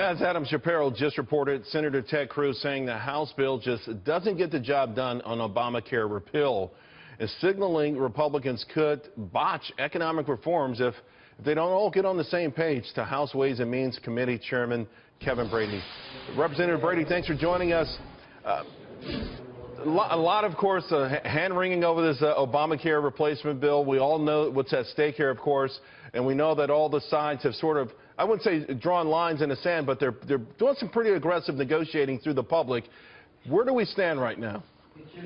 As Adam Shapiro just reported, Senator Ted Cruz saying the House bill just doesn't get the job done on Obamacare repeal, is signaling Republicans could botch economic reforms if they don't all get on the same page. To House Ways and Means Committee Chairman Kevin Brady. Representative Brady, thanks for joining us. A lot, of course, hand-wringing over this Obamacare replacement bill. We all know what's at stake here, of course, and we know that all the sides have sort of, I wouldn't say drawn lines in the sand, but they're doing some pretty aggressive negotiating through the public. Where do we stand right now?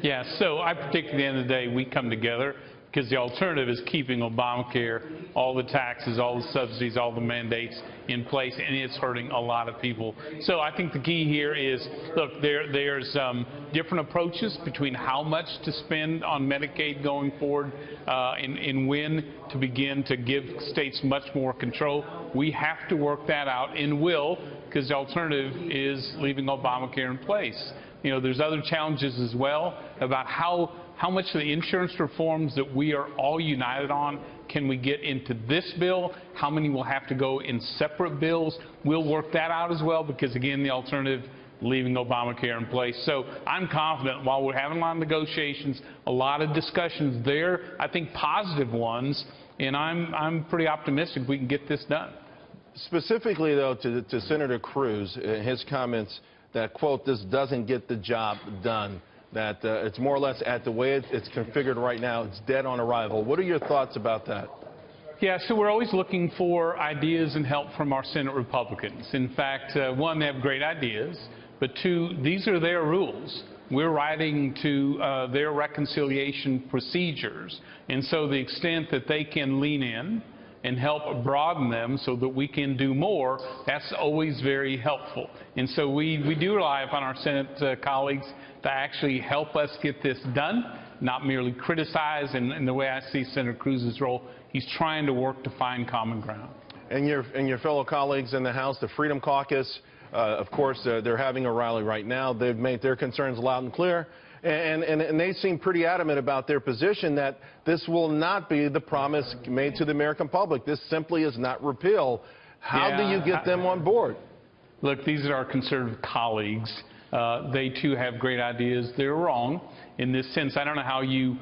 Yeah, so I predict at the end of the day we come together because the alternative is keeping Obamacare, all the taxes, all the subsidies, all the mandates in place, and it's hurting a lot of people. So I think the key here is, look, there's different approaches between how much to spend on Medicaid going forward and when to begin to give states much more control. We have to work that out and will, because the alternative is leaving Obamacare in place. You know, there's other challenges as well about how much of the insurance reforms that we are all united on can we get into this bill? How many will have to go in separate bills? We'll work that out as well because, again, the alternative, leaving Obamacare in place. So I'm confident while we're having a lot of negotiations, a lot of discussions there, I think positive ones, and I'm pretty optimistic we can get this done. Specifically, though, to Senator Cruz, his comments that, quote, this doesn't get the job done, that it's more or less at the way it's configured right now, it's dead on arrival. What are your thoughts about that? Yeah, so we're always looking for ideas and help from our Senate Republicans. In fact, one, they have great ideas, but two, these are their rules. We're writing to their reconciliation procedures, and so the extent that they can lean in and help broaden them so that we can do more, that's always very helpful. And so we do rely upon our Senate colleagues to actually help us get this done, not merely criticize. And the way I see Senator Cruz's role, he's trying to work to find common ground. And your fellow colleagues in the House, the Freedom Caucus, of course, they're having a rally right now. They've made their concerns loud and clear. And they seem pretty adamant about their position that this will not be the promise made to the American public. This simply is not repeal. How do you get them on board? Look, these are our conservative colleagues. They, too, have great ideas. They're wrong in this sense. I don't know how you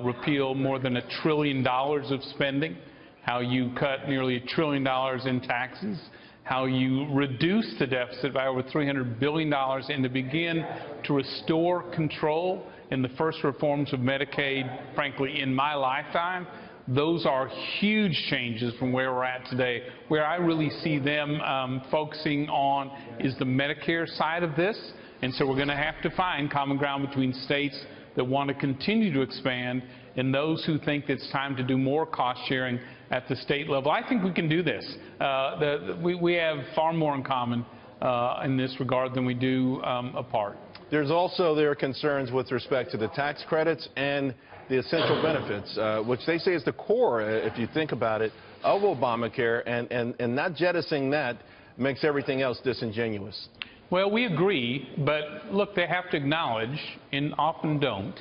repeal more than $1 trillion of spending, how you cut nearly $1 trillion in taxes, how you reduce the deficit by over $300 billion and to begin to restore control in the first reforms of Medicaid, frankly, in my lifetime. Those are huge changes from where we're at today. Where I really see them focusing on is the Medicare side of this. And so we're going to have to find common ground between states that want to continue to expand and those who think it's time to do more cost sharing at the state level. I think we can do this. We have far more in common in this regard than we do apart. There's also their concerns with respect to the tax credits and the essential benefits, which they say is the core, if you think about it, of Obamacare, and not jettisoning that makes everything else disingenuous. Well, we agree, but look, they have to acknowledge, and often don't,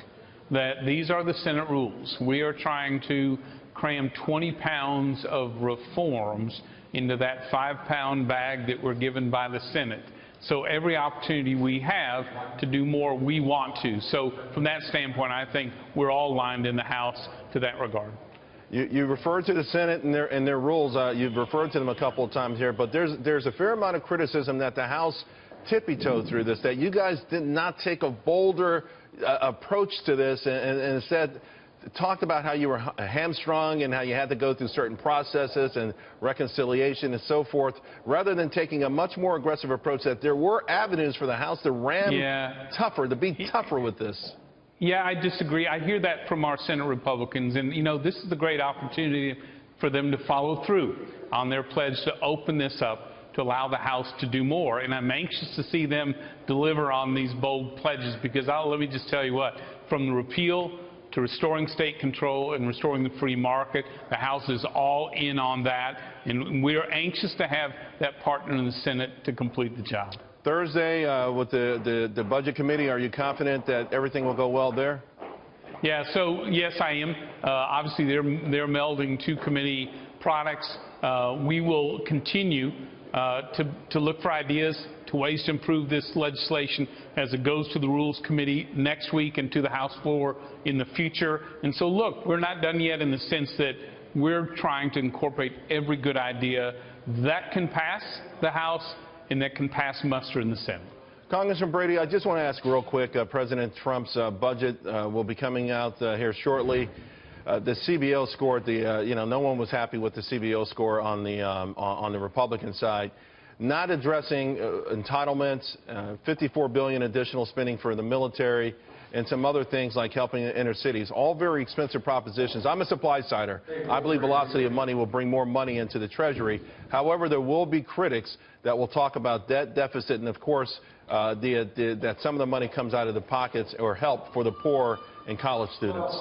that these are the Senate rules. We are trying to cram 20 pounds of reforms into that 5-pound bag that we're given by the Senate. So every opportunity we have to do more, we want to. So from that standpoint, I think we're all aligned in the House to that regard. You referred to the Senate and their rules. You've referred to them a couple of times here, but there's a fair amount of criticism that the House tippy-toed through this, that you guys did not take a bolder approach to this and instead talked about how you were hamstrung and how you had to go through certain processes and reconciliation and so forth, rather than taking a much more aggressive approach, that there were avenues for the House to ram tougher, to be tougher with this. Yeah, I disagree. I hear that from our Senate Republicans, and, you know, this is a great opportunity for them to follow through on their pledge to open this up, to allow the House to do more. And I'm anxious to see them deliver on these bold pledges because let me just tell you what, from the repeal to restoring state control and restoring the free market, the House is all in on that, and we're anxious to have that partner in the Senate to complete the job. Thursday, with the Budget Committee, are you confident that everything will go well there? Yeah, so yes, I am. Obviously, they're melding two committee products. We will continue to look for ideas, to ways to improve this legislation as it goes to the Rules Committee next week and to the House floor in the future. And so, look, we're not done yet in the sense that we're trying to incorporate every good idea that can pass the House and that can pass muster in the Senate. Congressman Brady, I just want to ask real quick, President Trump's budget will be coming out here shortly. The CBO score, no one was happy with the CBO score on the Republican side. Not addressing entitlements, $54 billion additional spending for the military, and some other things like helping the inner cities. All very expensive propositions. I'm a supply-sider. I believe velocity of money will bring more money into the Treasury. However, there will be critics that will talk about debt deficit and, of course, that some of the money comes out of the pockets or help for the poor and college students.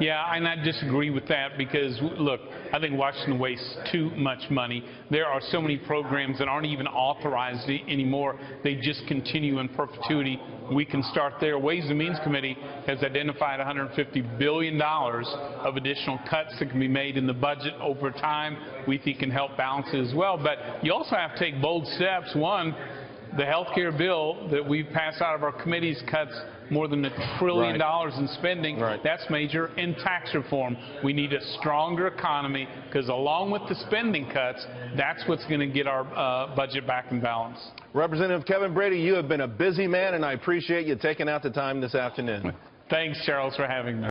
Yeah, and I disagree with that because, look, I think Washington wastes too much money. There are so many programs that aren't even authorized anymore. They just continue in perpetuity. We can start there. Ways and Means Committee has identified $150 billion of additional cuts that can be made in the budget over time. We think can help balance it as well. But you also have to take bold steps. One, the health care bill that we've passed out of our committees cuts more than $1 trillion in spending. Right. That's major. And tax reform. We need a stronger economy because along with the spending cuts, that's what's going to get our budget back in balance. Representative Kevin Brady, you have been a busy man, and I appreciate you taking out the time this afternoon. Thanks, Charles, for having me.